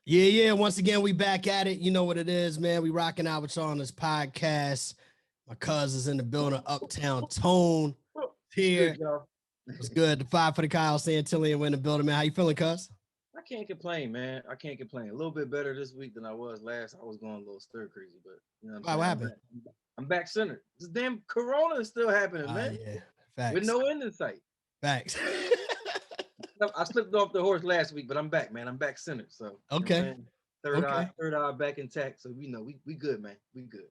Yeah. Once again, we back at it. You know what it is, man. We rocking out with y'all on this podcast. My cousins in the building, Uptown Tone What's good, here. y'all? What's good? The five for the Kyle Santillion in the building, man. How you feeling, cuz? I can't complain, man. I can't complain. A little bit better this week than I was last. I was going a little stir crazy, but you know what I'm Why? What saying? I'm happened? back. I'm back centered. This damn Corona is still happening, man. Yeah. With Facts. no end in sight. Facts. I slipped off the horse last week, but I'm back, man. I'm back centered. So you know what I'm Okay. saying? Third eye, Okay. third eye back intact. So we know we good, man. We good.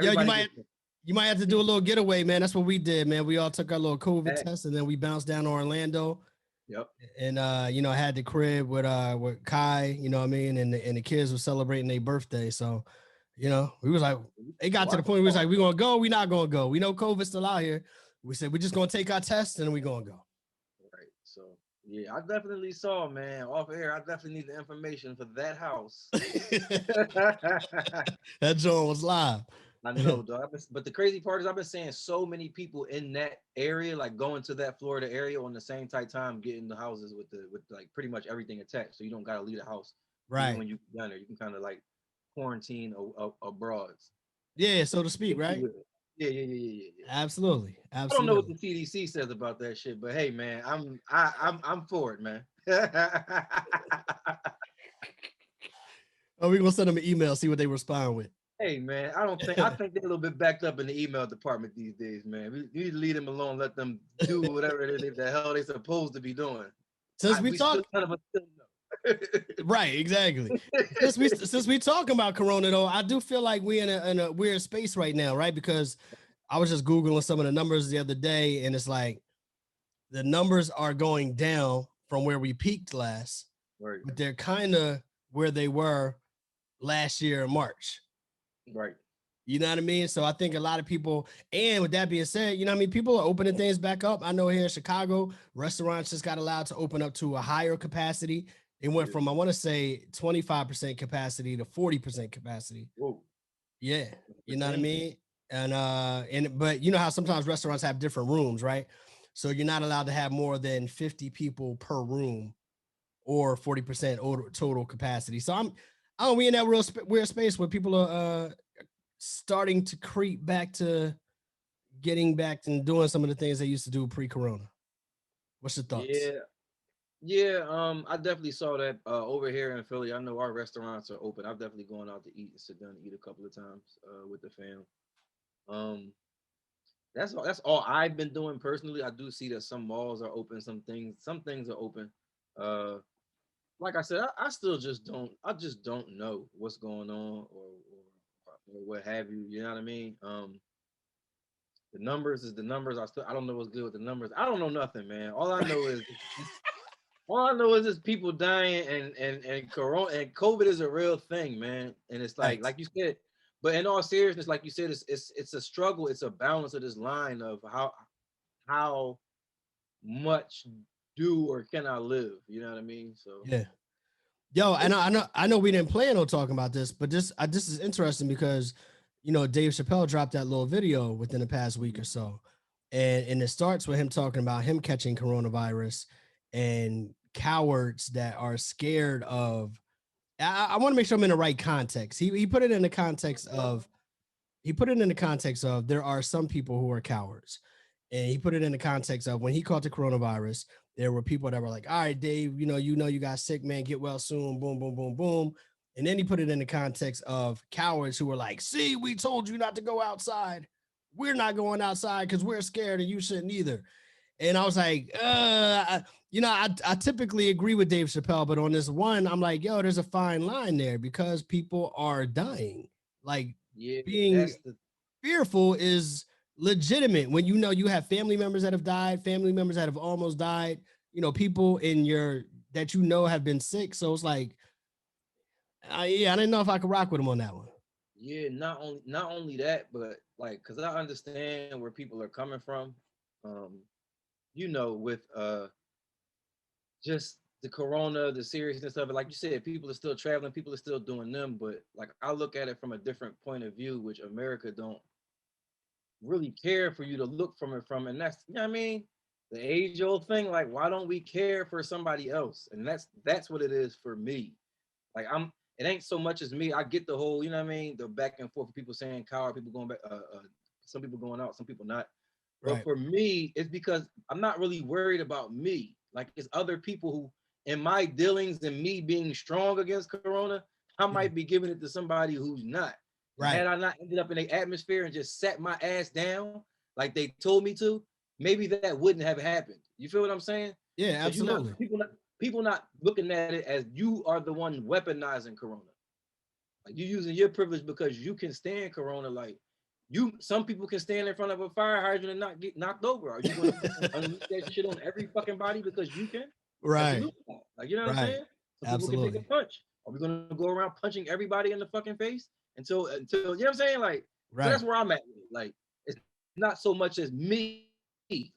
Yo, Everybody good. you might have to do a little getaway, man. That's what we did, man. We all took our little COVID Back. test and then we bounced down to Orlando Yep. and had the crib with Kai, you know what I mean, and the kids were celebrating their birthday. So, we was like, it got to the Watch point where we was out. like, we gonna go, we not gonna go. We know COVID's still out here. We said we're just gonna take our test and we gonna go. Right. So yeah, I definitely saw, man, off air. I definitely need the information for that house. That joint was live. I know, dog. But the crazy part is I've been seeing so many people in that area, like going to that Florida area on the same tight time, getting the houses with like pretty much everything attached. So you don't gotta leave the house. Even Right. when you done there, you can kind of like quarantine abroad. Yeah, so to speak, If you right? will. Yeah. Absolutely. I don't know what Absolutely. the CDC says about that shit, but hey, man, I'm for it, man. Oh, we gonna send them an email, see what they respond with. Hey man, I think they're a little bit backed up in the email department these days, man. We need to leave them alone, let them do whatever the hell they supposed to be doing. Since we We still talk none of us still know. right, exactly. Since we talking about Corona though, I do feel like we in a weird space right now, right? Because I was just googling some of the numbers the other day, and it's like the numbers are going down from where we peaked last, Right, but they're kind of where they were last year in March. right. You know what I mean? So I think a lot of people, and with that being said, you know what I mean? People are opening things back up. I know here in Chicago, restaurants just got allowed to open up to a higher capacity. It went Yeah. from, I want to say, 25% capacity to 40% capacity. Whoa. Yeah. You know what I Pertain. mean? But you know how sometimes restaurants have different rooms, right? So you're not allowed to have more than 50 people per room or 40% total capacity. So I don't we in that weird space where people are starting to creep back to getting back and doing some of the things they used to do pre-corona. What's your thoughts? Yeah. Yeah, I definitely saw that over here in Philly. I know our restaurants are open. I've definitely gone out to eat and sit down and eat a couple of times with the fam. Um, that's all I've been doing personally. I do see that some malls are open, some things are open. Uh, like I said, I still just don't know what's going on or what have you. You know what I mean? The numbers is the numbers. I don't know what's good with the numbers. I don't know nothing, man. All I know is people dying and corona and COVID is a real thing, man. And it's Facts. like you said, but in all seriousness, like you said, it's a struggle. It's a balance of this line of how much do or can I live? You know what I mean? So Yeah. Yo, it's I know we didn't plan on talking about this, but this is interesting because Dave Chappelle dropped that little video within the past week or so, and it starts with him talking about him catching coronavirus and cowards that are scared of. I want to make sure I'm in the right context. He put it in the context of there are some people who are cowards. And he put it in the context of when he caught the coronavirus, there were people that were like, all right, Dave, you got sick, man, get well soon, boom, boom, boom, boom. And then he put it in the context of cowards who were like, see, we told you not to go outside. We're not going outside because we're scared and you shouldn't either. And I was like, I typically agree with Dave Chappelle, but on this one, I'm like, yo, there's a fine line there because people are dying. Like yeah, being that's the fearful is legitimate when you know you have family members that have died, family members that have almost died, people in your that have been sick. So it's like, I didn't know if I could rock with him on that one. yeah, not only that, but like because I understand where people are coming from. Um, with just the corona, the seriousness of it. Like you said, people are still traveling, people are still doing them, but like I look at it from a different point of view, which America don't really care for you to look from it from, and that's you know what I mean. The age old thing, like why don't we care for somebody else? And that's what it is for me. Like it ain't so much as me. I get the whole, you know what I mean, the back and forth of people saying coward, people going back, some people going out, some people not. But Right. for me, it's because I'm not really worried about me. Like it's other people who, in my dealings and me being strong against Corona, I Yeah. might be giving it to somebody who's not. And Right. had I not ended up in the atmosphere and just sat my ass down like they told me to, maybe that wouldn't have happened. You feel what I'm saying? Yeah, Because you're not absolutely. people not looking at it as you are the one weaponizing Corona. Like you using your privilege because you can stand Corona. Like some people can stand in front of a fire hydrant and not get knocked over. Are you going to unleash that shit on every fucking body because you can? Right. Absolutely not. Like you know what I'm Right. saying? Some people can take a Absolutely. punch. Are we going to go around punching everybody in the fucking face until you know what I'm saying? Like so Right. that's where I'm at. Like it's not so much as me.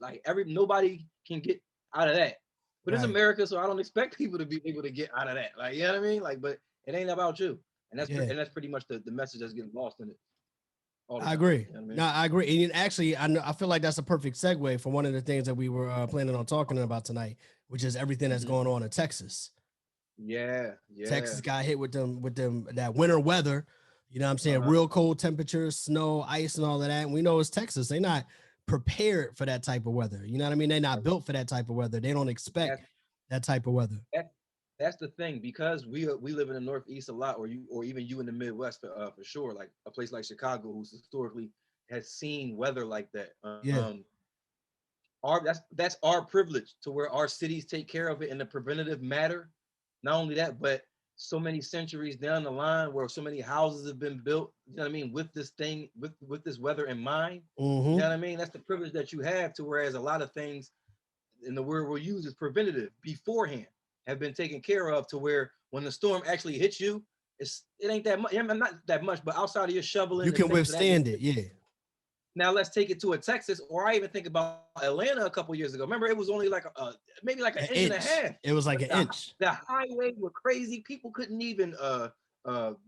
Like nobody can get out of that. But it's Right. America, so I don't expect people to be able to get out of that. Like you know what I mean? Like, but it ain't about you. Yeah. And that's pretty much the message that's getting lost in it all the I time. agree. You know what I No, mean? I agree. And actually, I feel like that's a perfect segue for one of the things that we were planning on talking about tonight, which is everything that's Mhm. going on in Texas. Yeah, Texas yeah. got hit with them that winter weather. You know what I'm saying? Uh-huh. Real cold temperatures, snow, ice, and all of that. And we know it's Texas. They're not prepared for that type of weather. You know what I mean? They're not built for that type of weather. They don't expect That's that type of weather. that, that's the thing because we live in the Northeast a lot, or even you in the Midwest for sure. Like a place like Chicago, who's historically has seen weather like that. Yeah. That's our privilege to where our cities take care of it in a preventative matter. Not only that, but so many centuries down the line where so many houses have been built, you know what I mean, with this thing, with this weather in mind. You Mm-hmm. know what I mean? That's the privilege that you have to whereas a lot of things in the word we'll use is preventative beforehand have been taken care of to where when the storm actually hits you, it ain't that much, not that much, but outside of your You shoveling and can things of that nature. withstand it. Yeah. Now let's take it to a Texas, or I even think about Atlanta a couple years ago. Remember, it was only like maybe like an An inch and a inch. half. It was like But an inch. the highways were crazy. People couldn't even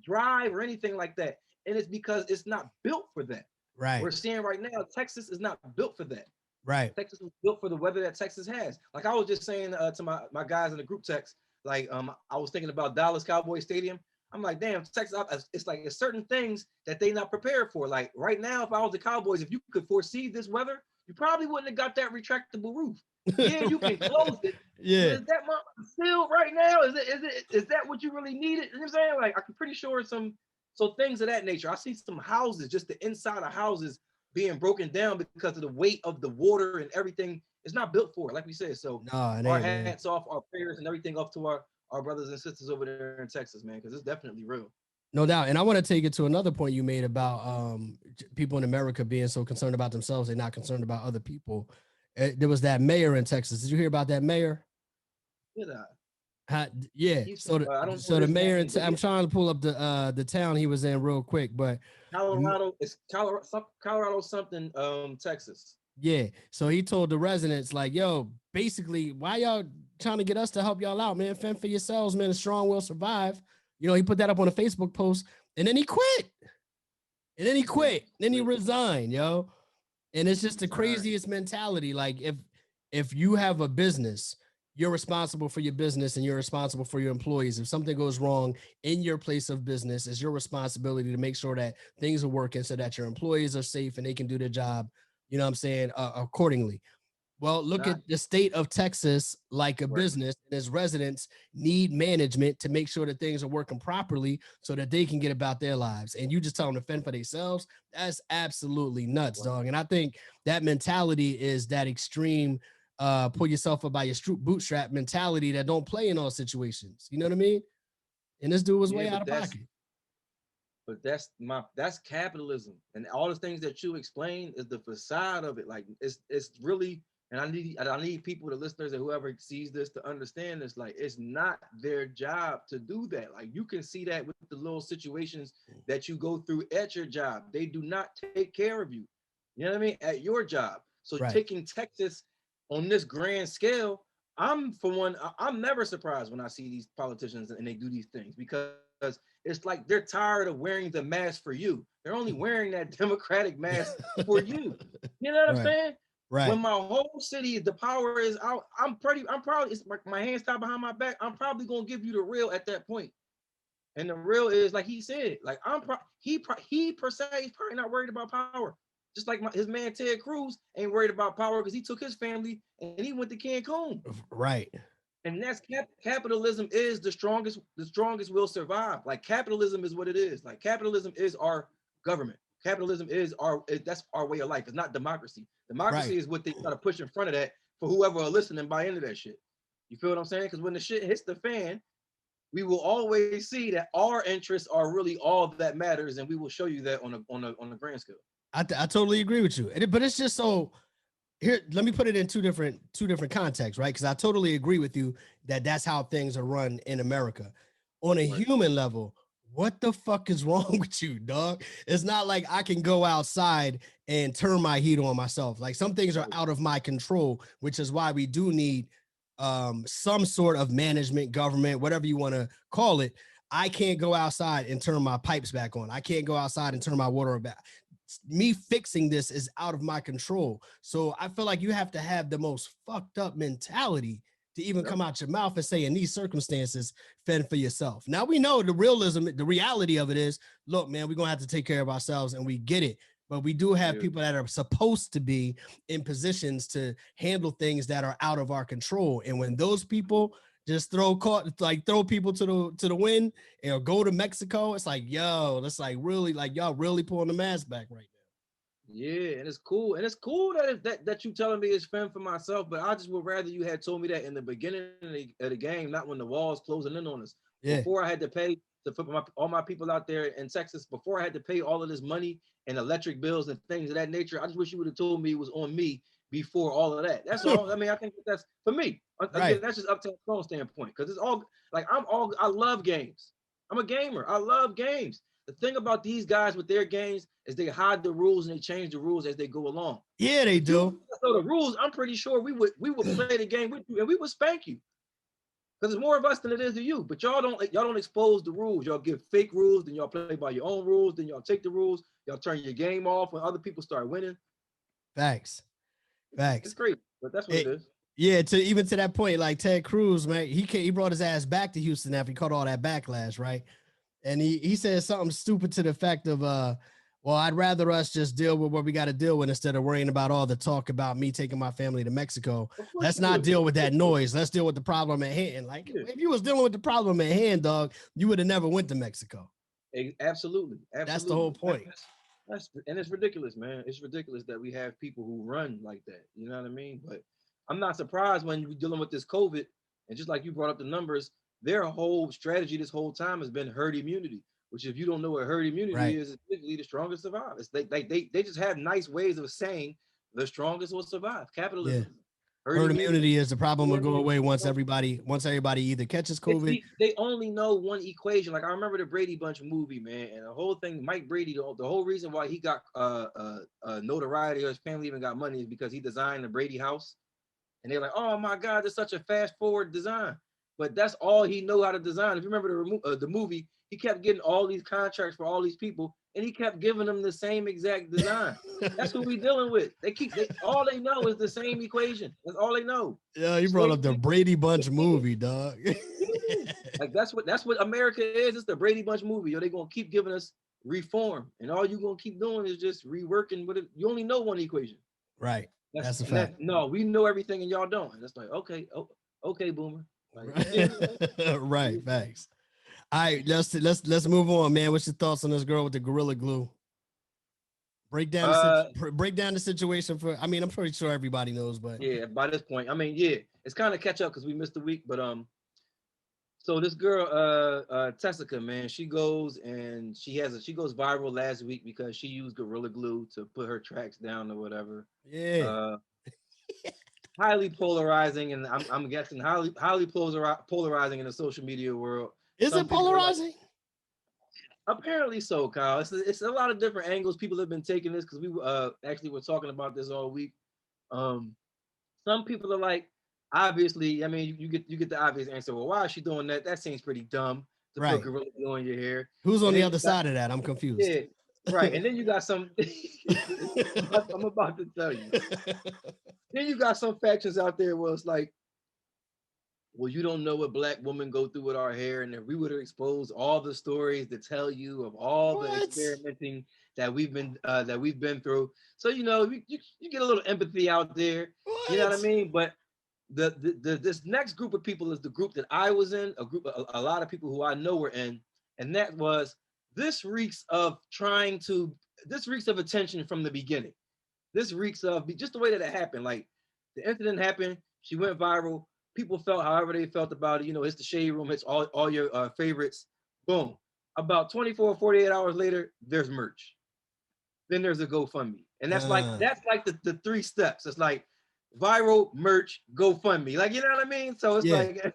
drive or anything like that. And it's because it's not built for that. Right. We're seeing right now, Texas is not built for that. Right. Texas was built for the weather that Texas has. Like I was just saying to my guys in the group text, like I was thinking about Dallas Cowboy Stadium. I'm like, damn, Texas, it's like there's certain things that they not prepared for. Like right now, if I was the Cowboys, if you could foresee this weather, you probably wouldn't have got that retractable roof. Yeah, you can close it, but Yeah. is that still right now? Is that what you really needed? You know what I'm saying? Like I'm pretty sure so things of that nature. I see some houses, just the inside of houses being broken down because of the weight of the water and everything. It's not built for it, like we said. So No, it our ain't, man. hats off, our prayers and everything off to our brothers and sisters over there in Texas, man, because it's definitely real. No doubt. And I want to take it to another point you made about people in America being so concerned about themselves, they're not concerned about other people. There was that mayor in Texas. Did you hear about that mayor? Yeah, Yeah. he's So the I don't know so the his mayor in name, but I'm yeah, trying to pull up the town he was in real quick, but Colorado. It's Colorado something, Texas. yeah. So he told the residents, like, yo, basically, why y'all trying to get us to help y'all out, man? Fend for yourselves, man. The strong will survive. You know, he put that up on a Facebook post and then he quit. And then he Yeah, quit. Then he resigned, yo. And it's just the resigned. craziest mentality. Like if you have a business, you're responsible for your business and you're responsible for your employees. If something goes wrong in your place of business, it's your responsibility to make sure that things are working so that your employees are safe and they can do their job, you know what I'm saying, accordingly. Well, look Not at the state of Texas like a right. business, and its residents need management to make sure that things are working properly so that they can get about their lives. And you just tell them to fend for themselves. That's absolutely nuts, dog. And I think that mentality is that extreme pull yourself up by your bootstrap mentality that don't play in all situations. You know what I mean? And this dude was Yeah, way out of pocket. but that's capitalism, and all the things that you explain is the facade of it. Like it's really, and I need people, the listeners, and whoever sees this to understand this. Like it's not their job to do that. Like you can see that with the little situations that you go through at your job. They do not take care of you. You know what I mean? At your job. So Right. taking Texas on this grand scale, I'm for one, I'm never surprised when I see these politicians and they do these things because it's like they're tired of wearing the mask for you. They're only wearing that Democratic mask for you. You know what I'm Right. saying? When Right. my whole city, the power is out, I'm probably, it's like my hands tied behind my back. I'm probably gonna give you the real at that point. And the real is like he said, like he per se is probably not worried about power. Just like his man Ted Cruz ain't worried about power because he took his family and he went to Cancun. Right. And that's capitalism is the strongest. The strongest will survive. Like capitalism is what it is. Like capitalism is our government. Capitalism is that's our way of life. It's not democracy. Democracy Right. is what they try to push in front of that for whoever are listening buy into that shit. You feel what I'm saying? Because when the shit hits the fan, we will always see that our interests are really all that matters, and we will show you that on a grand scale. I totally agree with you. But it's just so here. Let me put it in two different contexts, right? Because I totally agree with you that that's how things are run in America. On a Right. human level, what the fuck is wrong with you, dog? It's not like I can go outside and turn my heat on myself. Like some things are out of my control, which is why we do need some sort of management, government, whatever you want to call it. I can't go outside and turn my pipes back on. I can't go outside and turn my water back. Me fixing this is out of my control. So I feel like you have to have the most fucked up mentality to even come out your mouth and say in these circumstances, fend for yourself. Now we know the realism, the reality of it is, look, man, we're gonna have to take care of ourselves, and we get it. But we do have people that are supposed to be in positions to handle things that are out of our control. And when those people just throw people to the wind and go to Mexico, it's like, yo, that's like really like y'all really pulling the mask back right now. Yeah, and it's cool. And it's cool that you telling me it's fun for myself, but I just would rather you had told me that in the beginning of the game, not when the walls closing in on us. Yeah. Before I had to pay to put all my people out there in Texas, before I had to pay all of this money and electric bills and things of that nature. I just wish you would have told me it was on me before all of that. That's all. I mean, I think that's for me. Again, Right. that's just up to a standpoint because it's all like I love games. I'm a gamer. I love games. The thing about these guys with their games is they hide the rules and they change the rules as they go along. Yeah, they If you do. know the rules, I'm pretty sure we would play the game with you and we would spank you. Because it's more of us than it is of you. But y'all don't expose the rules. Y'all give fake rules, then y'all play by your own rules, then y'all take the rules, y'all turn your game off when other people start winning. Facts. It's Facts. great, but that's what it is. Yeah, to that point, like Ted Cruz, man, he brought his ass back to Houston after he caught all that backlash, right? And he said something stupid to the effect of well, I'd rather us just deal with what we got to deal with instead of worrying about all the talk about me taking my family to Mexico. Let's not deal with that noise. Let's deal with the problem at hand. Like if you was dealing with the problem at hand, dog, you would have never went to Mexico. Absolutely. That's the whole point. And it's ridiculous, man. It's ridiculous that we have people who run like that. You know what I mean? But I'm not surprised when you're dealing with this COVID, and just like you brought up the numbers, their whole strategy this whole time has been herd immunity. Which, if you don't know what herd immunity is, it's literally the strongest survive. It's they just have nice ways of saying the strongest will survive. Capitalism. Yeah. Herd immunity is the problem will go away once everybody either catches COVID. They only know one equation. Like I remember the Brady Bunch movie, man, and the whole thing. Mike Brady, the whole reason why he got notoriety or his family even got money is because he designed the Brady house, and they're like, oh my God, that's such a fast forward design. But that's all he know how to design. If you remember the movie, he kept getting all these contracts for all these people, and he kept giving them the same exact design. That's who we dealing with. All they know is the same equation. That's all they know. Yeah, you brought up the Brady Bunch movie, dog. Like that's what America is. It's the Brady Bunch movie. They're gonna keep giving us reform, and all you're gonna keep doing is just reworking with it. You only know one equation. Right. That's a fact. No, we know everything and y'all don't. And it's like, okay, boomer. Like, right, thanks. All right, let's move on, man. What's your thoughts on this girl with the Gorilla Glue? Break down the situation for. I mean, I'm pretty sure everybody knows, but yeah, by this point, I mean, yeah, it's kind of catch up because we missed a week, but so this girl, Tessica, man, she goes viral last week because she used Gorilla Glue to put her tracks down or whatever. Yeah. Highly polarizing, and I'm guessing highly polarizing in the social media world. Is it polarizing? Apparently so, Kyle. It's a lot of different angles people have been taking this because we actually were talking about this all week. Some people are like, obviously, I mean, you get the obvious answer. Well, why is she doing that? That seems pretty dumb to put Gorilla Glue in your hair. Who's on the other side of that? I'm confused. Yeah, right. And then you got some. I'm about to tell you. Then you got some factions out there where it's like, well, you don't know what black women go through with our hair, and if we were to expose all the stories to tell you of all the What? experimenting that we've been through, so you get a little empathy out there, you know what I What? mean? But this next group of people is the group that I was in, a lot of people who I know were in, and that was this reeks of this reeks of attention from the beginning. This reeks of just the way that it happened. Like the incident happened, she went viral. People felt however they felt about it. It's the shade room. It's all your favorites. Boom. About 24, 48 hours later, there's merch. Then there's a GoFundMe. And Uh, that's like the three steps. It's like viral, merch, GoFundMe. Like, you know what I mean? So it's yeah. like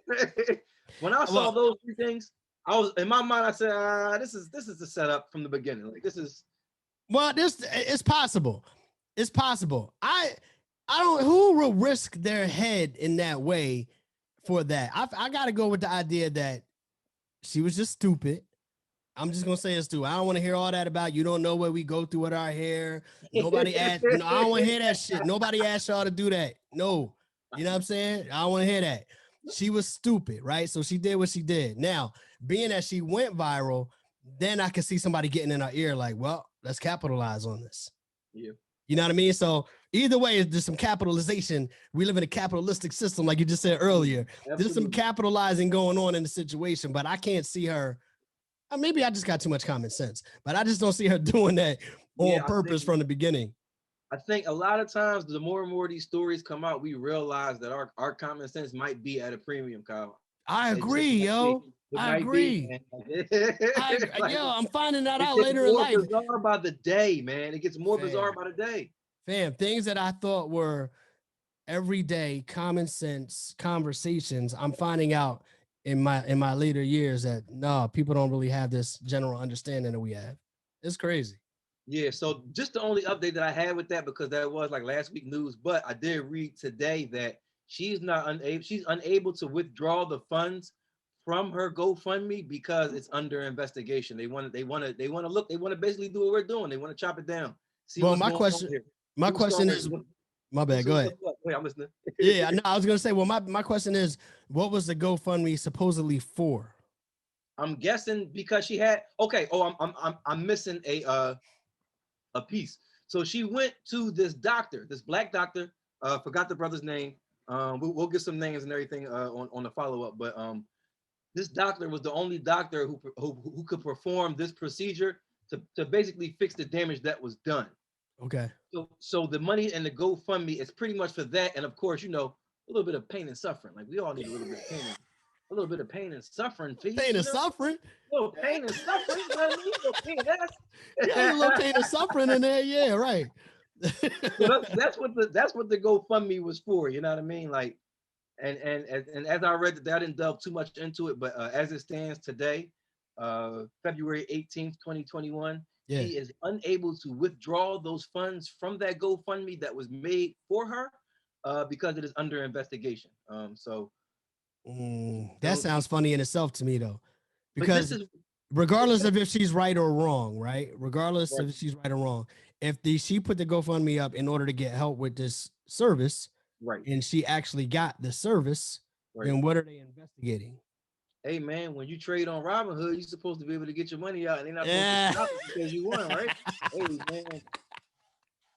when I saw Well, those three things, I was in my mind, I said, this is the setup from the beginning. Like this is this it's possible. It's possible. I don't. Who will risk their head in that way for that? I got to go with the idea that she was just stupid. I'm just gonna say it's stupid. I don't want to hear all that about you don't know what we go through with our hair. Nobody asked. No, I don't want to hear that shit. Nobody asked y'all to do that. No, you know what I'm saying? I don't want to hear that. She was stupid, right? So she did what she did. Now, being that she went viral, then I can see somebody getting in her ear like, well, let's capitalize on this. yeah. You know what I mean? So either way, there's some capitalization. We live in a capitalistic system, like you just said earlier. There's some Absolutely. capitalizing going on in the situation, but I can't see her. Maybe I just got too much common sense, but I just don't see her doing that on Yeah, purpose from the beginning. I think a lot of times the more and more these stories come out, we realize that our common sense might be at a premium, Kyle. I It just agree, might be. yo. It I might be, agree. man. Like, I'm finding that it out gets later in more life. bizarre by the day, man. It gets more bizarre Fam, by the day. fam, things that I thought were everyday common sense conversations, I'm finding out in my later years that no, people don't really have this general understanding that we have. It's crazy. Yeah, so just the only update that I had with that, because that was like last week news, but I did read today that she's unable to withdraw the funds from her GoFundMe because it's under investigation. They want to basically do what we're doing. They want to chop it down, see Well, what's my going on question, here. my See what's going question on. is, my bad. Go ahead. What's up? Wait, I'm listening. Yeah, no, I was gonna say. Well, my question is, what was the GoFundMe supposedly for? I'm guessing because she had okay. Oh, I'm missing a piece. So she went to this doctor, this black doctor. Forgot the brother's name. We'll get some names and everything on the follow up. But this doctor was the only doctor who could perform this procedure to basically fix the damage that was done. Okay. So the money and the GoFundMe is pretty much for that, and of course, a little bit of pain and suffering. Like we all need a little bit of pain, a little bit of pain and suffering, please. Pain and suffering. A little pain and suffering. You know what I mean? A little pain. Yeah, a little pain and suffering in there. Yeah, right. So that's what the GoFundMe was for. You know what I mean? Like, and as I read that, I didn't delve too much into it, but as it stands today, February 18th, 2021, Yeah. she is unable to withdraw those funds from that GoFundMe that was made for her because it is under investigation. So That sounds funny in itself to me though, but this because is regardless of if she's right or wrong, right? Regardless right, of if she's right or wrong, if she put the GoFundMe up in order to get help with this service, right, and she actually got the service, right. then what are they investigating? Hey man, when you trade on Robinhood, you're supposed to be able to get your money out, and they're not supposed to Yeah. stop it because you won, right? Hey man,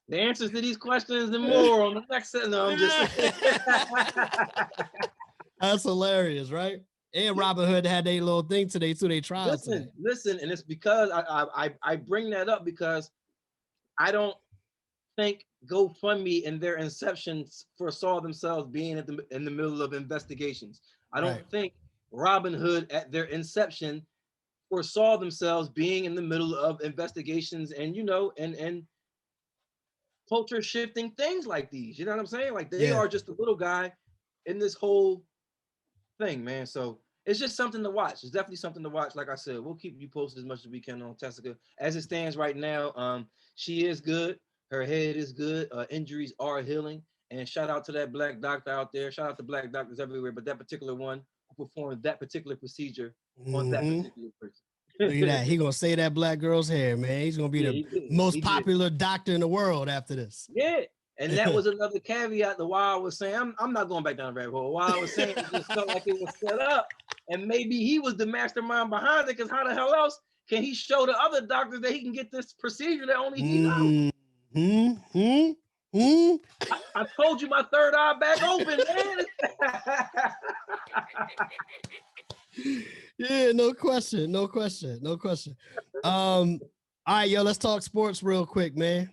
the answers to these questions and more on the next set. No, I'm just That's hilarious, right? And Robinhood had their little thing today too. They trial today. listen, and it's because I bring that up because I don't think GoFundMe in their inception foresaw themselves being in the middle of investigations. I don't Right. think Robinhood at their inception foresaw themselves being in the middle of investigations and and culture shifting things like these. You know what I'm saying? Like they Yeah. are just a little guy in this whole thing, man. So it's just something to watch. It's definitely something to watch. Like I said, we'll keep you posted as much as we can on Tessica. As it stands right now, she is good. Her head is good. Injuries are healing. And shout out to that black doctor out there. Shout out to black doctors everywhere, but that particular one who performed that particular procedure on that Mm-hmm. particular person. Look at that. He gonna save that black girl's hair, man. He's gonna be Yeah, the he did. most He did. popular doctor in the world after this. Yeah. And that was another caveat to why I was saying I'm not going back down the rabbit hole. Why I was saying it just felt like it was set up, and maybe he was the mastermind behind it. Because how the hell else can he show the other doctors that he can get this procedure that only he knows? I told you my third eye back open, man. Yeah, no question, no question, no question. All right, yo, let's talk sports real quick, man.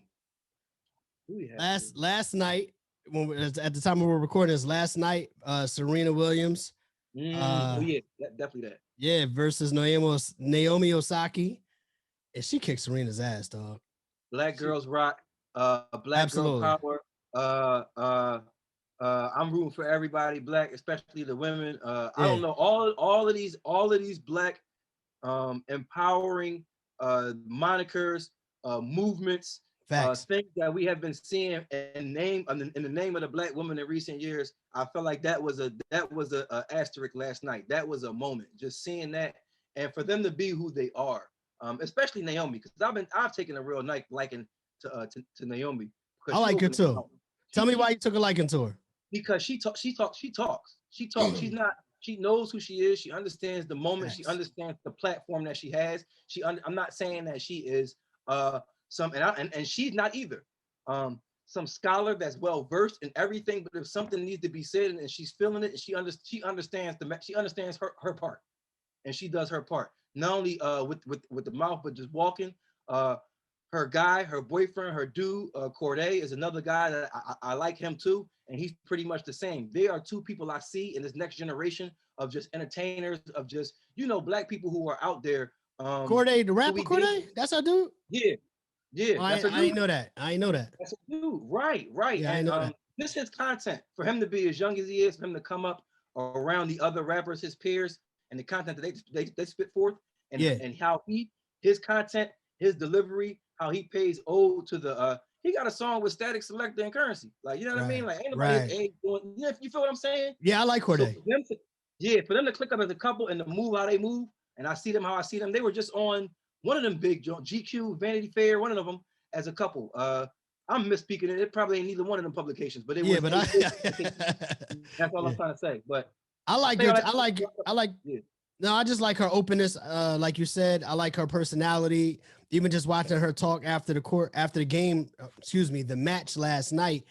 Last night, at the time we were recording this, last night, Serena Williams, oh yeah, definitely that. Yeah, versus Naomi Osaka, and she kicked Serena's ass, dog. Black girls rock. Black girl power. I'm rooting for everybody black, especially the women. I don't know all of these black empowering monikers, movements, things that we have been seeing in the name of the black woman in recent years. I felt like that was a asterisk last night. That was a moment, just seeing that, and for them to be who they are, especially Naomi, because I've taken a real liking to Naomi. I like her too. Tell me why you took a liking to her. Because she talks. She's not. She knows who she is. She understands the moment. She understands the platform that she has. I'm not saying that she is and she's not either. Some scholar that's well versed in everything, but if something needs to be said and she's feeling it, and she understands her part, and she does her part. Not only with the mouth, but just walking. Her boyfriend, her dude, Corday is another guy that I like him too, and he's pretty much the same. They are two people I see in this next generation of just entertainers, of just black people who are out there. Corday, the rapper Corday, that's our dude. Yeah. I didn't know that. That's a dude, right? Yeah, and this is his content for him to be as young as he is, for him to come up around the other rappers, his peers, and the content that they spit forth, and how his content, his delivery, how he pays ode to the he got a song with Static Selector and Currency, like, you know what I mean, like ain't nobody his age doing, you feel what I'm saying? Yeah, I like Corday. So for them to click up as a couple and to move how they move, and I see them how I see them. They were just on one of them big GQ, Vanity Fair, one of them as a couple. I'm misspeaking it. It probably ain't neither one of them publications, but it was. That's all I'm trying to say. But I like it. I like. Yeah. No, I just like her openness. Like you said, I like her personality. Even just watching her talk after the game, the match last night,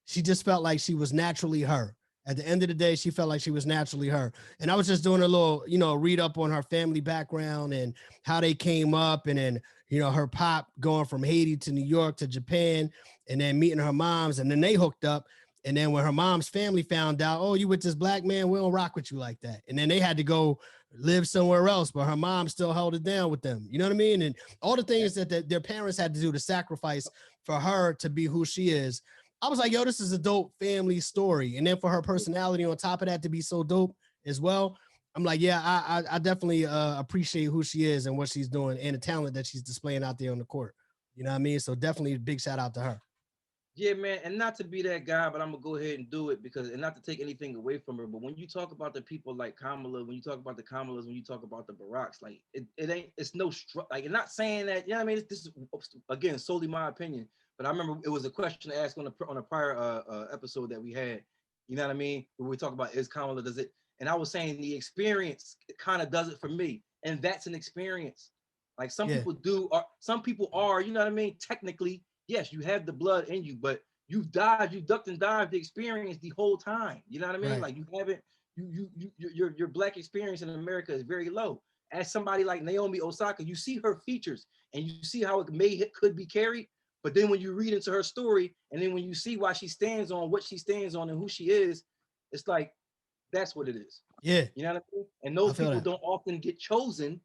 she just felt like she was naturally her. At the end of the day, she felt like she was naturally her. And I was just doing a little, read up on her family background and how they came up, and then, her pop going from Haiti to New York to Japan, and then meeting her moms, and then they hooked up. And then when her mom's family found out, oh, you with this black man, we don't rock with you like that. And then they had to go live somewhere else, but her mom still held it down with them. You know what I mean? And all the things that their parents had to do to sacrifice for her to be who she is. I was like, yo, this is a dope family story. And then for her personality on top of that to be so dope as well, I'm like, yeah, I definitely appreciate who she is and what she's doing and the talent that she's displaying out there on the court. You know what I mean? So definitely a big shout out to her. Yeah, man, and not to be that guy, but I'm gonna go ahead and do it and not to take anything away from her. But when you talk about the people like Kamala, when you talk about the Kamalas, when you talk about the Baracks, like it's no like, not saying that, you know what I mean? This is again solely my opinion. But I remember it was a question asked on a prior episode that we had. You know what I mean? When we talk about is Kamala, does it? And I was saying the experience kind of does it for me, and that's an experience. Like some people do, or some people are. You know what I mean? Technically. Yes, you have the blood in you, but you've ducked and dived the experience the whole time. You know what I mean? Right. Like you haven't, your black experience in America is very low. As somebody like Naomi Osaka, you see her features and you see how it could be carried. But then when you read into her story, and then when you see why she stands on what she stands on and who she is, it's like, that's what it is. Yeah. You know what I mean? And those people don't often get chosen.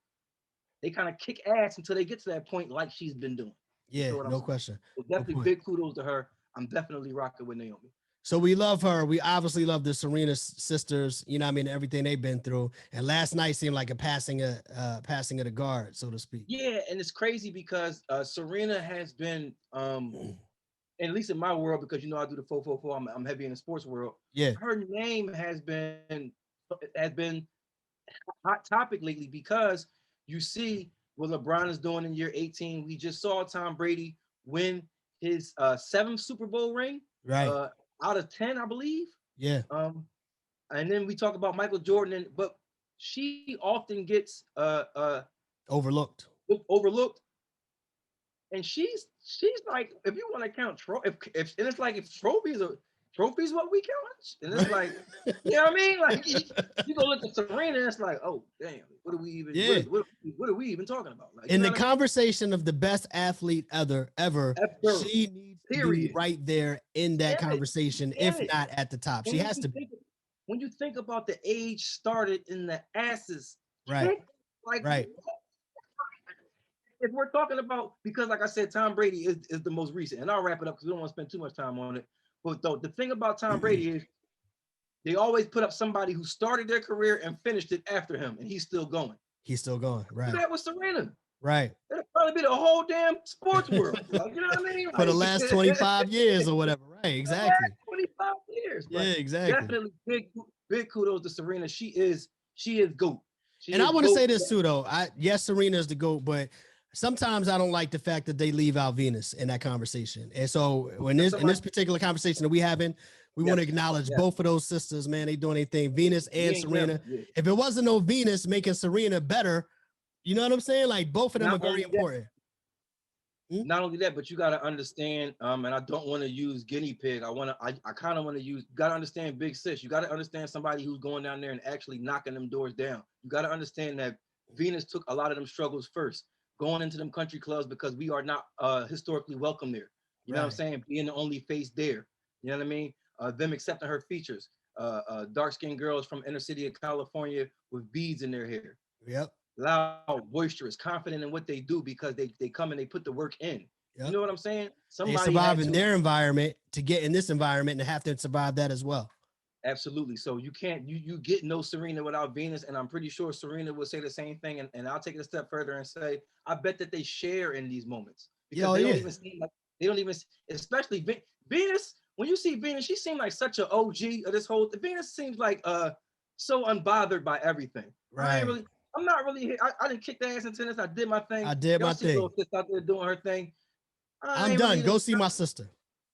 They kind of kick ass until they get to that point, like she's been doing. Yeah, no question. So definitely big kudos to her. I'm definitely rocking with Naomi. So we love her. We obviously love the Serena sisters, you know what I mean, everything they've been through. And last night seemed like a passing of the guard, so to speak. Yeah, and it's crazy because Serena has been, at least in my world, because I do the 444, I'm heavy in the sports world. Yeah. Her name has been hot topic lately because you see what LeBron is doing in year 18. We just saw Tom Brady win his 7th Super Bowl ring. Right. Out of 10, I believe. Yeah. And then we talk about Michael Jordan, but she often gets Overlooked. overlooked, and she's like, if you want to count if and it's like if trophies what we count, and it's like, you know what I mean? Like you go look at Serena, and it's like, oh damn, what are we even Yeah. what are we even talking about? Like, In you know the what I mean? conversation of the best athlete ever, Ever. she needs to be Period. right there in that Damn it. conversation, Damn if it. not at the top. She When has you to be. think when you think about the age started in the asses Right. kick, like Right. if we're talking about, because like I said, Tom Brady is the most recent, and I'll wrap it up because we don't want to spend too much time on it. But though the thing about Tom Brady is they always put up somebody who started their career and finished it after him, and he's still going. He's still going. Right. That was Serena. Right. It'll probably be the whole damn sports world. Like, you know what I mean? For the Like, last 25 years or whatever. Right. Exactly. 25 years. Yeah, But exactly. definitely big kudos to Serena. She is GOAT. And I want to say this too, though. Yes, Serena is the GOAT, but sometimes I don't like the fact that they leave out Venus in that conversation. And so when in this particular conversation that we having, we want to acknowledge both of those sisters, man. They doing anything, Venus and Serena. If it wasn't no Venus making Serena better, you know what I'm saying? Like both of them are very important. Not only that, but you got to understand, and I don't want to use guinea pig. I kind of want to use, got to understand big sis. You got to understand somebody who's going down there and actually knocking them doors down. You got to understand that Venus took a lot of them struggles first, going into them country clubs because we are not historically welcome there. You know what I'm saying? Being the only face there. You know what I mean? Them accepting her features. Dark-skinned girls from inner city of California with beads in their hair. Yep. Loud, boisterous, confident in what they do because they come and they put the work in. Yep. You know what I'm saying? Somebody they survive in their environment to get in this environment and have to survive that as well. Absolutely. So you can't you get no Serena without Venus, and I'm pretty sure Serena would say the same thing. And I'll take it a step further and say I bet that they share in these moments because they don't even seem like especially Venus. When you see Venus, she seemed like such an OG of this whole. Venus seems like so unbothered by everything. Right. I'm not really. I didn't kick the ass in tennis. I did my thing. I did my thing. Little sis out there doing her thing. I'm done. Really Go see my sister.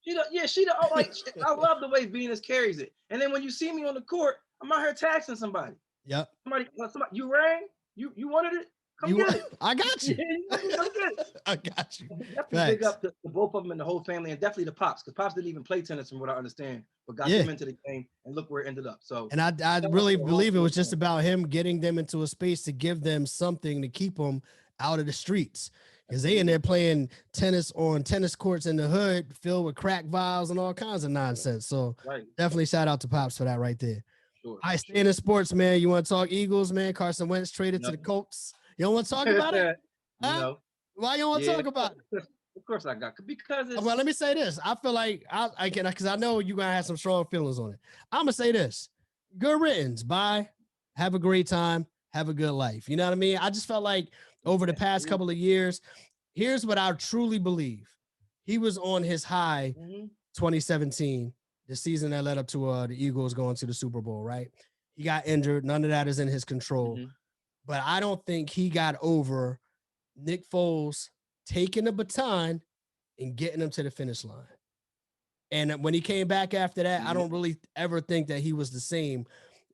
She I love the way Venus carries it. And then when you see me on the court, I'm out here taxing somebody. Yep. Somebody, you rang? You wanted it? Come get it. I got you. Come get it. I got you. Definitely big up to both of them and the whole family, and definitely the Pops, because Pops didn't even play tennis from what I understand, but got them into the game, and look where it ended up. So, and I really believe it was just about him getting them into a space to give them something to keep them out of the streets. Because they in there playing tennis on tennis courts in the hood filled with crack vials and all kinds of nonsense. So definitely shout out to Pops for that right there. Sure, all right, staying in sports, man. You want to talk Eagles, man? Carson Wentz traded to the Colts. You don't want to talk about it? No. Why you don't want to talk about it? Of course I got, because it's... Well, let me say this. I feel like I can, because I know you're going to have some strong feelings on it. I'm going to say this. Good riddance. Bye. Have a great time. Have a good life. You know what I mean? I just felt like over the past couple of years, here's what I truly believe. He was on his high 2017, the season that led up to the Eagles going to the Super Bowl, right? He got injured. None of that is in his control. But I don't think he got over Nick Foles taking the baton and getting him to the finish line. And when he came back after that, I don't really ever think that he was the same,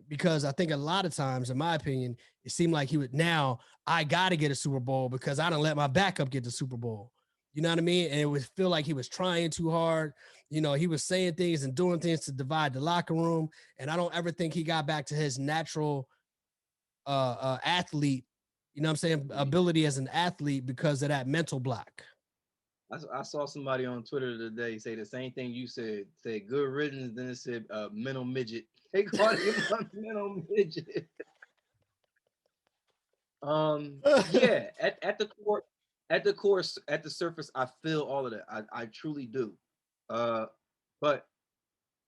because I think a lot of times, in my opinion, it seemed like he would, now I got to get a Super Bowl because I don't let my backup get the Super Bowl. You know what I mean? And it would feel like he was trying too hard. You know, he was saying things and doing things to divide the locker room. And I don't ever think he got back to his natural athlete, you know what I'm saying, ability as an athlete because of that mental block. I saw somebody on Twitter today say the same thing you said. Say good riddance, then it said mental midget. They called him a mental midget. Yeah, at the court, at the surface, I feel all of that. I truly do. But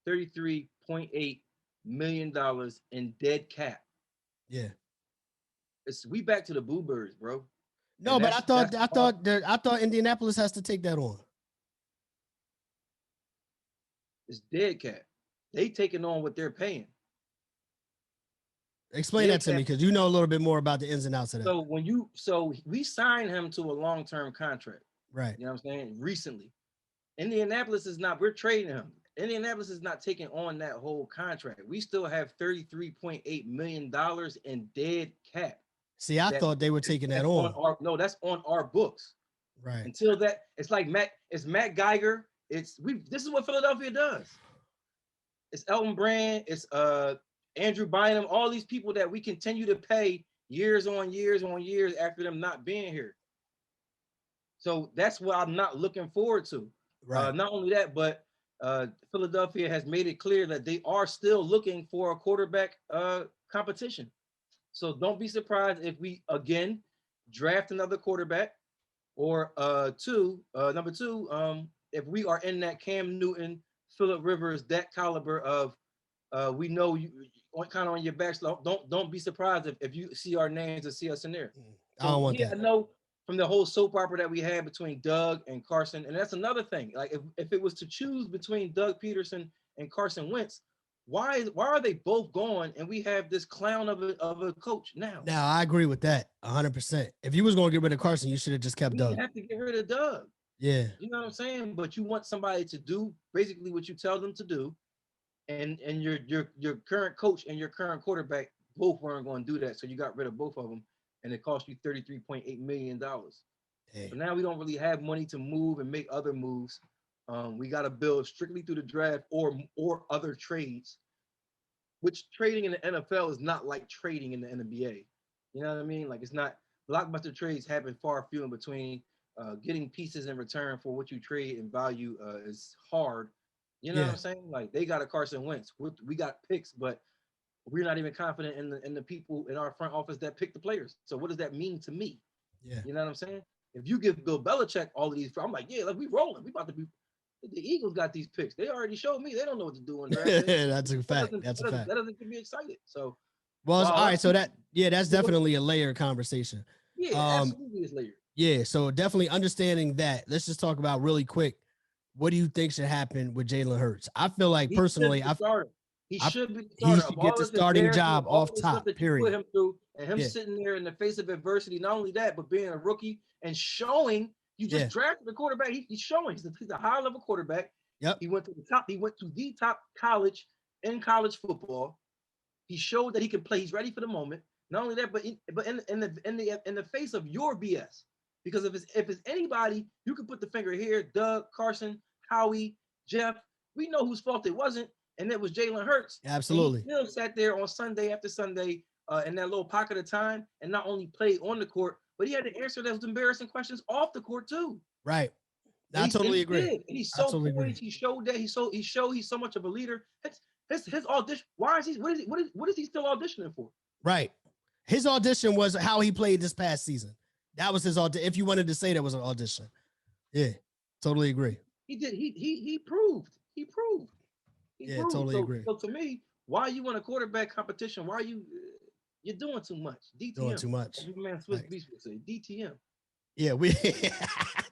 $33.8 million in dead cap. Yeah. We back to the Boo Birds, bro. No, but I thought Indianapolis has to take that on. It's dead cap. They taking on what they're paying. Explain that to me, because you know a little bit more about the ins and outs of that. So we signed him to a long-term contract. Right. You know what I'm saying? Recently. Indianapolis is not, we're trading him. Indianapolis is not taking on that whole contract. We still have $33.8 million in dead cap. See, I thought they were taking that on. That's on our books. Right. Until that, it's like Matt Geiger. This is what Philadelphia does. It's Elton Brand, it's Andrew Bynum, all these people that we continue to pay years on years on years after them not being here. So that's what I'm not looking forward to. Right. Not only that, but Philadelphia has made it clear that they are still looking for a quarterback competition. So don't be surprised if we again draft another quarterback, or number two, if we are in that Cam Newton, Phillip Rivers, that caliber of we know you kind of on your back. So don't be surprised if you see our names and see us in there. I don't want that. I know from the whole soap opera that we had between Doug and Carson, and that's another thing. Like if it was to choose between Doug Peterson and Carson Wentz, why are they both gone and we have this clown of a coach now? Now I agree with that 100%. If you was going to get rid of Carson, you should have just kept Doug. You have to get rid of Doug. Yeah. You know what I'm saying? But you want somebody to do basically what you tell them to do. And your current coach and your current quarterback both weren't going to do that. So you got rid of both of them, and it cost you $33.8 million. So now we don't really have money to move and make other moves. We got to build strictly through the draft or other trades, which trading in the NFL is not like trading in the NBA. You know what I mean? Like it's not, blockbuster trades happen far few in between. Getting pieces in return for what you trade in value is hard. You know what I'm saying? Like they got a Carson Wentz. We got picks, but we're not even confident in the people in our front office that pick the players. So what does that mean to me? Yeah. You know what I'm saying? If you give Bill Belichick all of these, I'm like, yeah, like we rolling. We about to be. The Eagles got these picks. They already showed me they don't know what to do in draft. That's a fact. That's a fact. That doesn't get me excited. So, well, all right. So that's definitely a layered conversation. Yeah, absolutely, it's layered. Yeah. So definitely understanding that. Let's just talk about really quick. What do you think should happen with Jalen Hurts? I feel like personally, he should be the starter. He should get the starting job off top. Period. Put him through, and him sitting there in the face of adversity. Not only that, but being a rookie and showing you just drafted the quarterback. He's showing he's a high level quarterback. Yep. He went to the top. He went to the top college in college football. He showed that he can play. He's ready for the moment. Not only that, but in the face of your BS. Because if it's anybody, you can put the finger here. Doug, Carson, Howie, Jeff. We know whose fault it wasn't, and it was Jalen Hurts. Absolutely. He still sat there on Sunday after Sunday in that little pocket of time, and not only played on the court, but he had to answer those embarrassing questions off the court too. Right. I totally agree. And he's so poised. He showed that he's so much of a leader. His audition. Why is he? What is he still auditioning for? Right. His audition was how he played this past season. That was his audition. If you wanted to say that was an audition. Yeah, totally agree. He did. He proved. Totally agree. So to me, why you in a quarterback competition? Why are you're doing too much? DTM. Doing too much. Man, Swiss Beast would say DTM. Yeah, we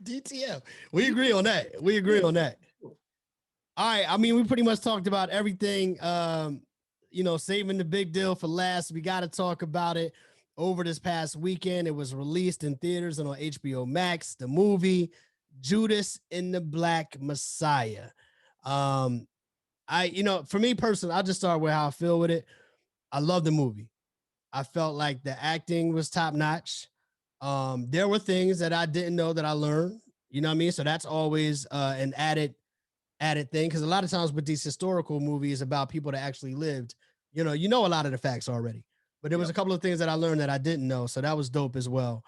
DTM. We agree on that. All right. I mean, we pretty much talked about everything. Saving the big deal for last. We got to talk about it. Over this past weekend, it was released in theaters and on HBO Max, the movie Judas and the Black Messiah. For me personally, I'll just start with how I feel with it. I love the movie. I felt like the acting was top notch. There were things that I didn't know that I learned, you know what I mean? So that's always an added thing. Cause a lot of times with these historical movies about people that actually lived, you know a lot of the facts already. But there was a couple of things that I learned that I didn't know. So that was dope as well.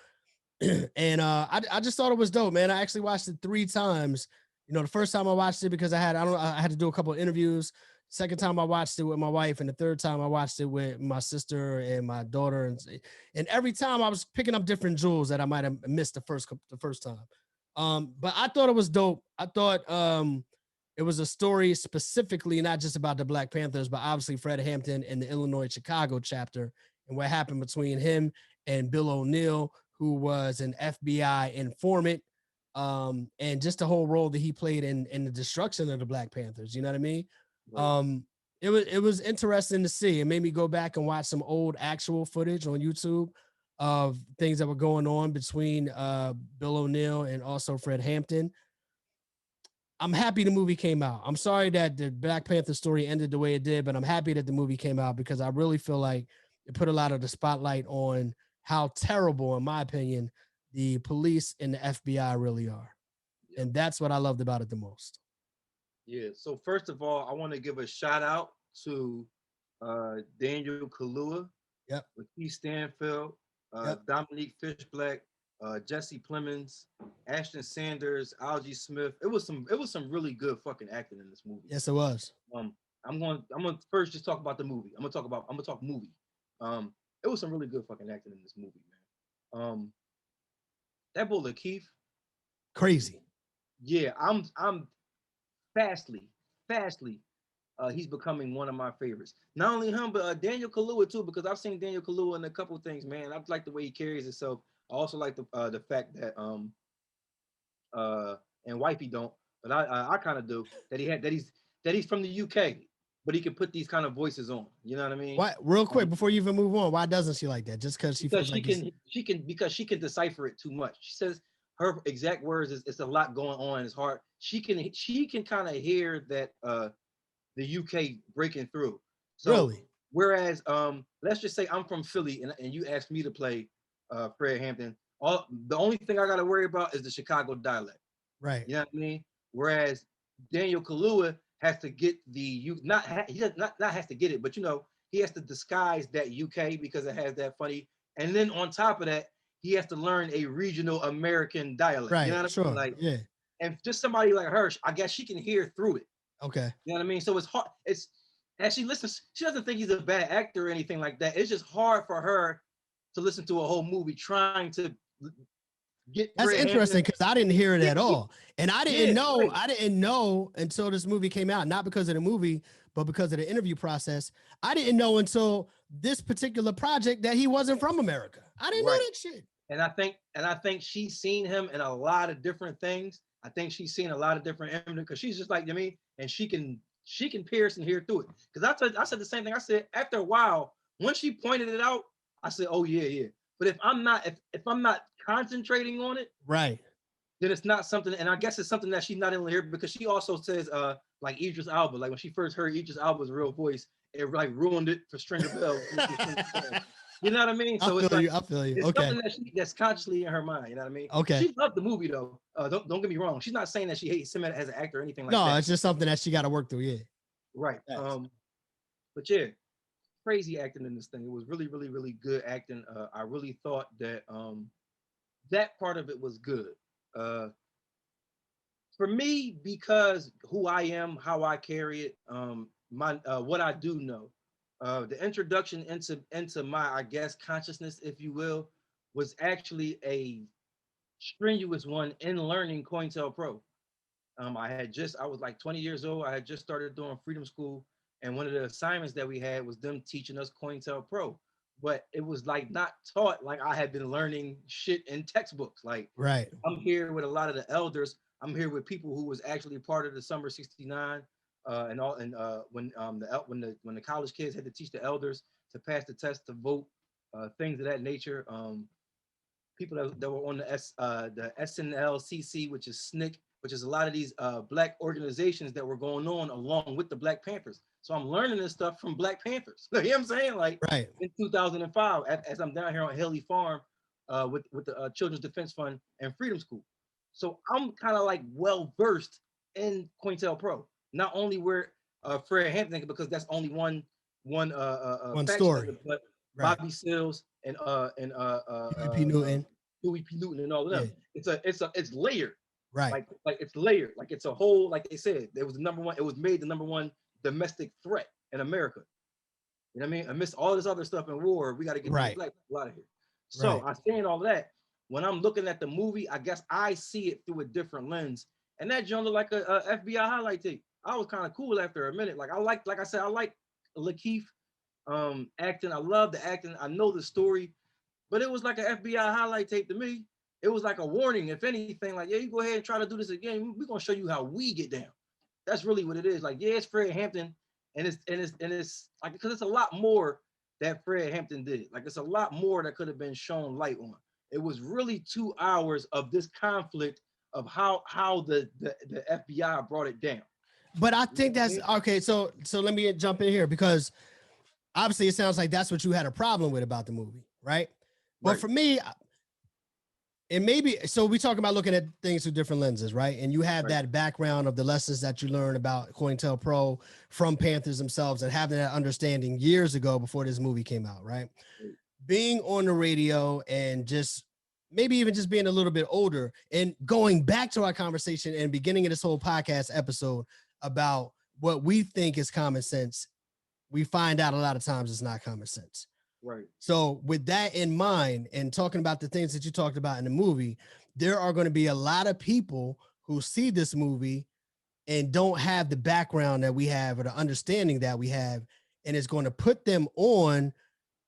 And I just thought it was dope, man. I actually watched it 3 times. The first time I watched it because I had to do a couple of interviews. Second time I watched it with my wife, and the third time I watched it with my sister and my daughter. And every time I was picking up different jewels that I might have missed the first time. But I thought it was dope. I thought it was a story specifically not just about the Black Panthers, but obviously Fred Hampton and the Illinois Chicago chapter and what happened between him and Bill O'Neal, who was an FBI informant, and just the whole role that he played in the destruction of the Black Panthers. You know what I mean? Right. It was interesting to see. It made me go back and watch some old actual footage on YouTube of things that were going on between Bill O'Neal and also Fred Hampton. I'm happy the movie came out. I'm sorry that the Black Panther story ended the way it did, but I'm happy that the movie came out because I really feel like it put a lot of the spotlight on how terrible, in my opinion, the police and the FBI really are. Yeah. And that's what I loved about it the most. Yeah. So first of all, I want to give a shout out to Daniel Kaluuya, Yep. Lakeith Stanfield, Yep. Dominique Fishback, Jesse Plemons, Ashton Sanders, Algie Smith. It was some really good fucking acting in this movie. Yes, it was. I'm gonna first just talk about the movie. I'm gonna talk movie. It was some really good fucking acting in this movie, man. That boy Lakeith, Crazy. yeah, I'm fastly. He's becoming one of my favorites. Not only him, but Daniel Kaluuya too, because I've seen Daniel Kaluuya in a couple of things, man. I like the way he carries himself. I also like the fact that and wifey don't, but I kind of do that he's from the UK, but he can put these kind of voices on. You know what I mean? Why, real quick, before you even move on, why doesn't she like that? Just because she Because feels like she can decipher it too much. She says her exact words is it's a lot going on. It's hard. She can kind of hear that the UK breaking through. So really whereas let's just say I'm from Philly and you asked me to play Fred Hampton, the only thing I gotta worry about is the Chicago dialect. right. You know what I mean? Whereas Daniel Kaluuya has to get he does not has to get it, but he has to disguise that UK because it has that funny. And then on top of that, he has to learn a regional American dialect. You know Right. what I mean? Sure. Like, Yeah. and just somebody like her, I guess she can hear through it. Okay. You know what I mean? So it's hard. It's as she listens, she doesn't think he's a bad actor or anything like that. It's just hard for her to listen to a whole movie trying to get That's Fred interesting Hampton. because I didn't hear it Yeah, at all. And I yeah, didn't know, right. I didn't know until this movie came out, not because of the movie, but because of the interview process. I didn't know until this particular project that he wasn't from America. I didn't know Right. that shit. And I think she's seen him in a lot of different things. I think she's seen a lot of different images because she's just like me, and she can pierce and hear through it. Because I said the same thing. I said after a while, when she pointed it out, I said, "Oh yeah, yeah." But if I'm not concentrating on it, Right. then it's not something. And I guess it's something that she's not able to hear because she also says, like Idris Elba, like when she first heard Idris Elba's real voice, it like ruined it for Stringer Bell. You know what I mean? I So it's feel like you. I feel you. it's Okay. something that's consciously in her mind. You know what I mean? Okay. She loved the movie though. Don't get me wrong. She's not saying that she hates him as an actor or anything like No, that. it's just something that she got to work through. Yeah. Right. Thanks. But yeah, crazy acting in this thing. It was really, really, really good acting. I really thought that that part of it was good. Uh, for me, because who I am, how I carry it, my what I do know, the introduction into my, I guess, consciousness, if you will, was actually a strenuous one in learning COINTELPRO. I was like 20 years old. I had just started doing Freedom School, and one of the assignments that we had was them teaching us COINTELPRO. But it was like not taught like I had been learning shit in textbooks. Like Right. I'm here with a lot of the elders. I'm here with people who was actually part of the summer '69, and all. And when the college kids had to teach the elders to pass the test, to vote, things of that nature. People that were on the SNLCC, which is SNCC, which is a lot of these black organizations that were going on along with the Black Panthers. So I'm learning this stuff from Black Panthers. You know what I'm saying? Like Right. in 2005, as I'm down here on Haley Farm with the Children's Defense Fund and Freedom School. So I'm kind of like well versed in COINTELPRO. Not only where Fred Hampton, because that's only one One faction of story. it, but Right. Bobby Seals Huey P. Newton. Huey P. Newton and all of Yeah. them. It's layered. Right. Like it's layered. Like it's a whole, like they said, it was the number one, it was made the number one domestic threat in America. You know what I mean? Amidst all this other stuff in war, we got to get these Right. black people out of here. So Right. I'm saying all that. When I'm looking at the movie, I guess I see it through a different lens. And that joint looked like a FBI highlight tape. I was kind of cool after a minute. Like I said, I like Lakeith acting. I love the acting. I know the story, but it was like an FBI highlight tape to me. It was like a warning, if anything, like, yeah, you go ahead and try to do this again. We're gonna show you how we get down. That's really what it is. Like, yeah, it's Fred Hampton, and it's like, because it's a lot more that Fred Hampton did. Like, it's a lot more that could have been shown light on. It was really 2 hours of this conflict of how the FBI brought it down. But I think that's okay. So let me jump in here because obviously it sounds like that's what you had a problem with about the movie, right? But Right. for me, and maybe so we talk about looking at things through different lenses, right? And you have Right. that background of the lessons that you learned about COINTELPRO from Panthers themselves and having that understanding years ago before this movie came out, right? Right. Being on the radio and just maybe even just being a little bit older and going back to our conversation and beginning of this whole podcast episode about what we think is common sense, we find out a lot of times it's not common sense. Right. So, with that in mind, and talking about the things that you talked about in the movie, there are going to be a lot of people who see this movie and don't have the background that we have or the understanding that we have, and it's going to put them on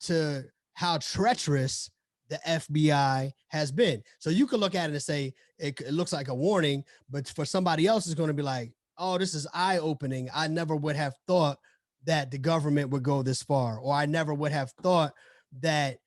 to how treacherous the FBI has been. So you could look at it and say it looks like a warning, but for somebody else, it's going to be like, oh, this is eye-opening. I never would have thought that the government would go this far, or I never would have thought that,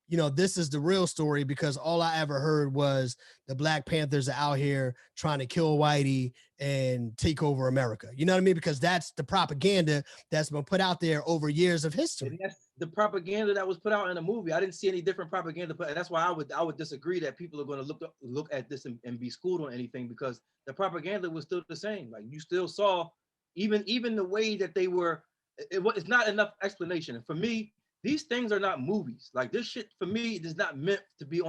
you know, this is the real story because all I ever heard was the Black Panthers are out here trying to kill Whitey and take over America. You know what I mean? Because that's the propaganda that's been put out there over years of history. And that's the propaganda that was put out in the movie. I didn't see any different propaganda, but that's why I would disagree that people are going to look at this and be schooled on anything, because the propaganda was still the same. Like, you still saw even the way that they were. It's not enough explanation. And for me, these things are not movies. Like, this shit for me is not meant to be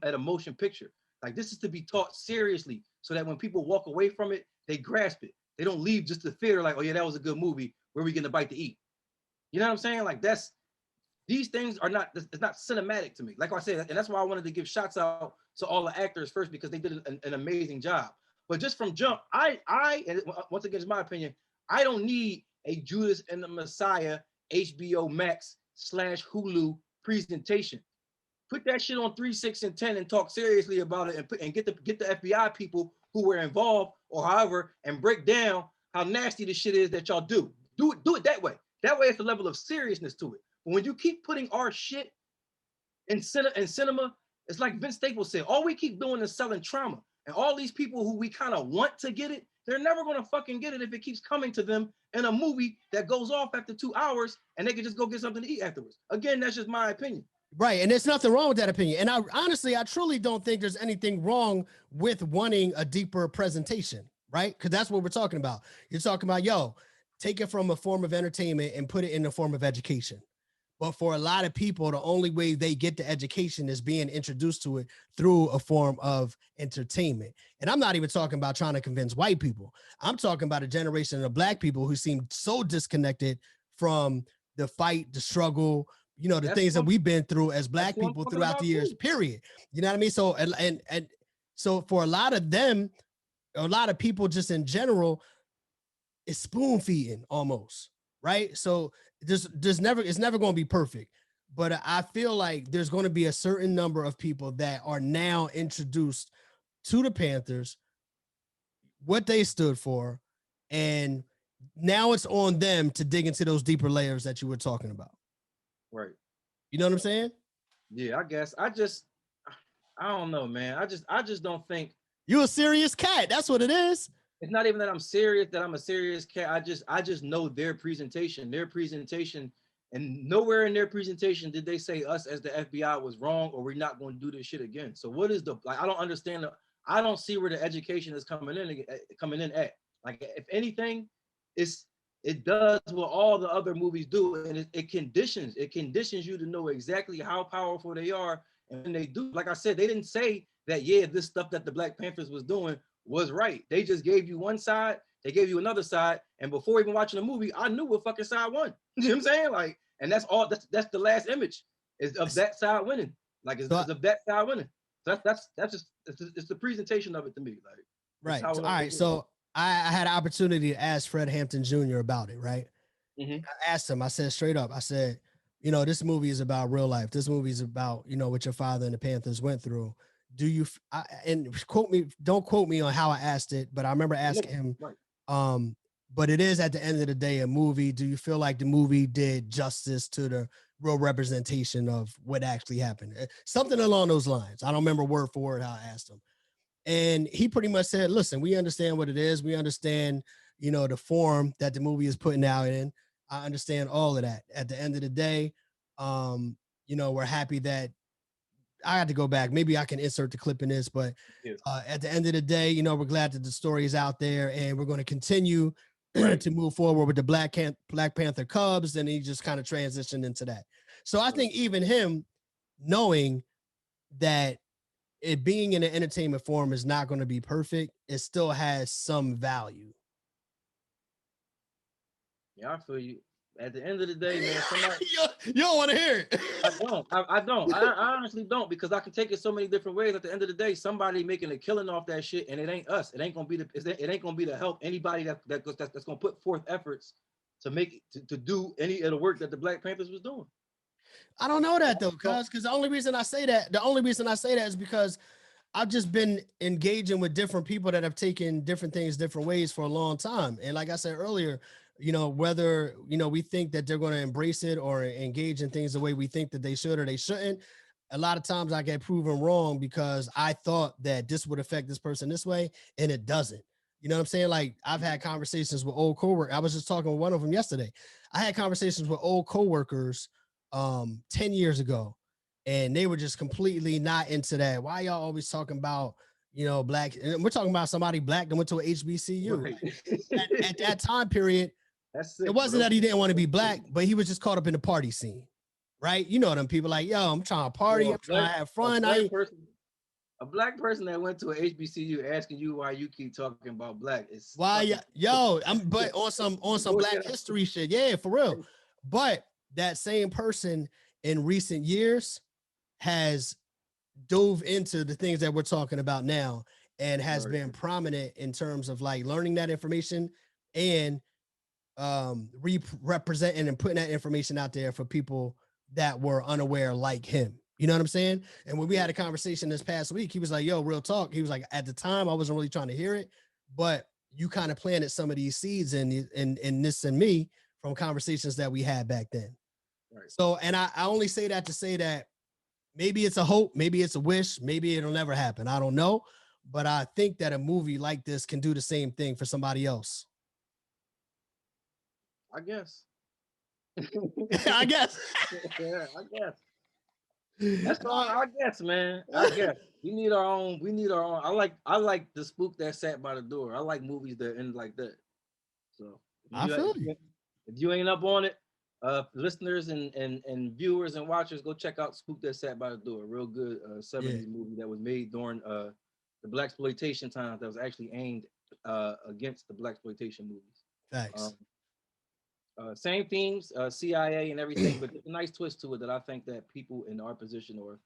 at a motion picture. Like, this is to be taught seriously so that when people walk away from it, they grasp it. They don't leave just the theater like, oh yeah, that was a good movie. Where we getting a bite to eat? You know what I'm saying? Like, these things are not, it's not cinematic to me. Like I said, and that's why I wanted to give shots out to all the actors first, because they did an amazing job. But just from jump, and once again, it's my opinion, I don't need a Judas and the Messiah HBO Max / Hulu presentation. Put that shit on 3, 6, and 10 and talk seriously about it, and get the FBI people who were involved or however, and break down how nasty the shit is that y'all do. Do it that way. That way it's a level of seriousness to it. But when you keep putting our shit in cinema, it's like Vince Staples said, all we keep doing is selling trauma. And all these people who we kind of want to get it, they're never going to fucking get it if it keeps coming to them in a movie that goes off after 2 hours and they can just go get something to eat afterwards. Again, that's just my opinion. Right. And there's nothing wrong with that opinion. And I truly don't think there's anything wrong with wanting a deeper presentation, right? Because that's what we're talking about. You're talking about, yo, take it from a form of entertainment and put it in the form of education. But for a lot of people, the only way they get the education is being introduced to it through a form of entertainment. And I'm not even talking about trying to convince white people. I'm talking about a generation of Black people who seem so disconnected from the fight, the struggle, you know, the things that we've been through as Black people throughout the years, period. You know what I mean? So, and so for a lot of them, a lot of people just in general, it's spoon feeding almost, right? So it's never going to be perfect, but I feel like there's going to be a certain number of people that are now introduced to the Panthers, what they stood for, and now it's on them to dig into those deeper layers that you were talking about. Right. You know what I'm saying? Yeah, I guess. I don't know, man. I just don't think you're a serious cat. That's what it is. It's not even that I'm serious, that I'm a serious cat. I just know their presentation, and nowhere in their presentation did they say us as the FBI was wrong or we're not going to do this shit again. So what is I don't understand. I don't see where the education is coming in at. Like, if anything, it does what all the other movies do, and it conditions you to know exactly how powerful they are. And when they do, like I said, they didn't say that, yeah, this stuff that the Black Panthers was doing was right. They just gave you one side, they gave you another side, and before even watching the movie, I knew what fucking side won. You know what I'm saying? Like, and that's all. That's the last image is of that side winning. Like, it's of that side winning. So that's just it's the presentation of it to me. Like, right. All right. So I had an opportunity to ask Fred Hampton Jr. about it. Right. Mm-hmm. I asked him. I said straight up. I said, you know, this movie is about real life. This movie is about, you know, what your father and the Panthers went through. Do you and don't quote me on how I asked it, but I remember asking him, but it is at the end of the day a movie. Do you feel like the movie did justice to the real representation of what actually happened? Something along those lines. I don't remember word for word how I asked him. And he pretty much said, listen, we understand what it is. We understand, the form that the movie is putting out in. I understand all of that. At the end of the day, we're happy that I had to go back. Maybe I can insert the clip in this, but Yeah. at the end of the day, we're glad that the story is out there, and we're going to continue Right. to move forward with the Black Panther Cubs. And he just kind of transitioned into that. So I think even him knowing that it being in an entertainment form is not going to be perfect, it still has some value. Yeah, I feel you. At the end of the day, man, somebody You don't want to hear it. I don't. I don't. I honestly don't, because I can take it so many different ways. At the end of the day, somebody making a killing off that shit, and it ain't us. It ain't gonna be it ain't gonna be to help anybody that's gonna put forth efforts to make to do any of the work that the Black Panthers was doing. I don't know that though, because the only reason I say that is because I've just been engaging with different people that have taken different things different ways for a long time. And like I said earlier, whether, we think that they're going to embrace it or engage in things the way we think that they should or they shouldn't, a lot of times I get proven wrong because I thought that this would affect this person this way and it doesn't. You know what I'm saying? Like I've had conversations with old coworkers. I was just talking with one of them yesterday. I had conversations with old coworkers 10 years ago, and they were just completely not into that. Why y'all always talking about, black? And we're talking about somebody black that went to a HBCU. Right. At that time period, That's sick, it wasn't bro. that he didn't want to be black, but he was just caught up in the party scene, right? You know them people like, yo, I'm trying to party, Yo, I'm trying to have fun. a black person that went to a HBCU asking you why you keep talking about black is why, but on some black history shit, yeah, for real. But that same person in recent years has dove into the things that we're talking about now and has been prominent in terms of like learning that information and representing and putting that information out there for people that were unaware like him. You know what I'm saying? And when we had a conversation this past week, he was like, yo, real talk. He was like, at the time, I wasn't really trying to hear it, but you kind of planted some of these seeds in this and me from conversations that we had back then. Right. So, and I only say that to say that maybe it's a hope, maybe it's a wish, maybe it'll never happen. I don't know. But I think that a movie like this can do the same thing for somebody else. I guess. I guess. Yeah, I guess. That's all. I guess, man. I guess we need our own. I like the spook that sat by the door. I like movies that end like that. So if you ain't up on it, listeners and viewers and watchers, go check out Spook That Sat by the Door. Real good 70s movie that was made during the blaxploitation times, that was actually aimed against the blaxploitation movies. Thanks. Same themes, CIA and everything, but there's a nice twist to it that I think that people in our position or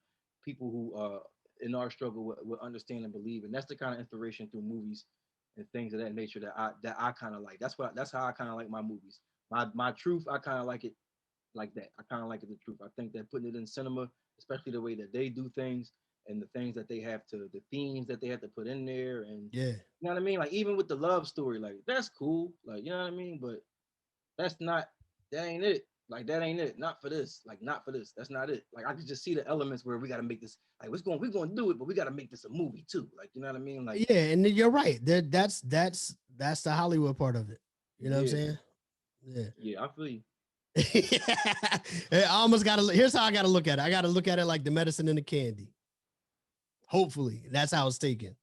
people who in our struggle will understand and believe. And that's the kind of inspiration through movies and things of that nature that I kind of like. That's how I kind of like my movies. My truth, I kind of like it like that. I kind of like it the truth. I think that putting it in cinema, especially the way that they do things and the things that they have to, the themes that they have to put in there, and yeah, you know what I mean. Like even with the love story, like that's cool. Like you know what I mean, but that ain't it. Like that ain't it. Not for this. Like not for this. That's not it. Like I could just see the elements where we got to make this. Like we're going to do it, but we got to make this a movie too. Like you know what I mean? Like yeah, and you're right. That's the Hollywood part of it. You know what I'm saying? Yeah. Yeah, I feel you. I almost got to. Here's how I got to look at it. I got to look at it like the medicine and the candy. Hopefully, that's how it's taken.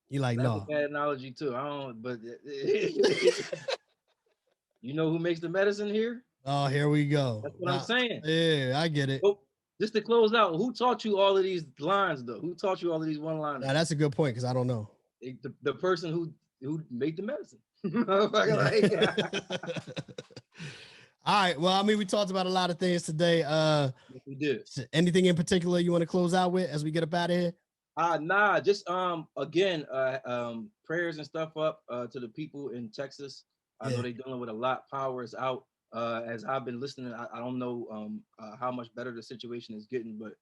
You like that's no a bad analogy too. I don't, but you know who makes the medicine here? Oh, here we go. That's what I'm saying. Yeah, I get it. So, just to close out, who taught you all of these lines though? Who taught you all of these one-liners? Now, that's a good point because I don't know. The person who made the medicine. All right. Well, I mean, we talked about a lot of things today. Yes, we did. Anything in particular you want to close out with as we get up out of here? Nah, just again, prayers and stuff up to the people in Texas. I know they're dealing with a lot. Power is out. As I've been listening, I don't know how much better the situation is getting, but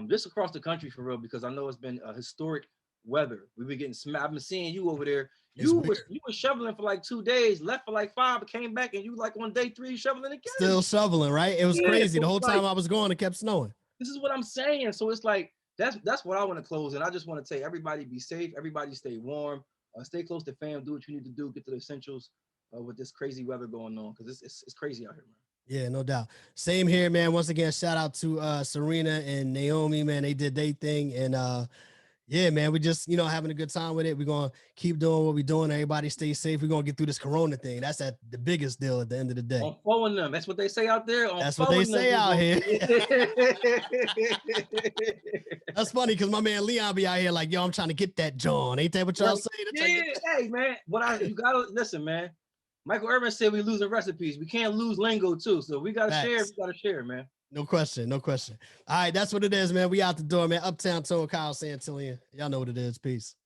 just across the country for real, because I know it's been a historic weather. We've been getting smacked. I've been seeing you over there. You were shoveling for like 2 days, left for like 5, came back, and you like on day 3 shoveling again. Still shoveling, right? It was crazy. The whole time I was going, it kept snowing. This is what I'm saying. So it's like that's what I want to close. And I just want to tell everybody be safe, everybody stay warm, stay close to fam, do what you need to do, get to the essentials with this crazy weather going on because it's crazy out here, man. Yeah, no doubt. Same here, man. Once again, shout out to Serena and Naomi, man. They did their thing. And yeah, man, we just, having a good time with it. We're gonna keep doing what we're doing. Everybody stay safe. We're gonna get through this corona thing. That's the biggest deal at the end of the day. On phone them. That's what they say out there. On That's what they say out here. here. That's funny because my man Leon be out here like, yo, I'm trying to get that John. Ain't that what y'all say? Yeah, hey man. You gotta listen, man. Michael Irvin said we losing recipes. We can't lose lingo too. So we gotta share. We gotta share, man. No question. No question. All right, that's what it is, man. We out the door, man. Uptown Tone, Kyle Santillian. Y'all know what it is. Peace.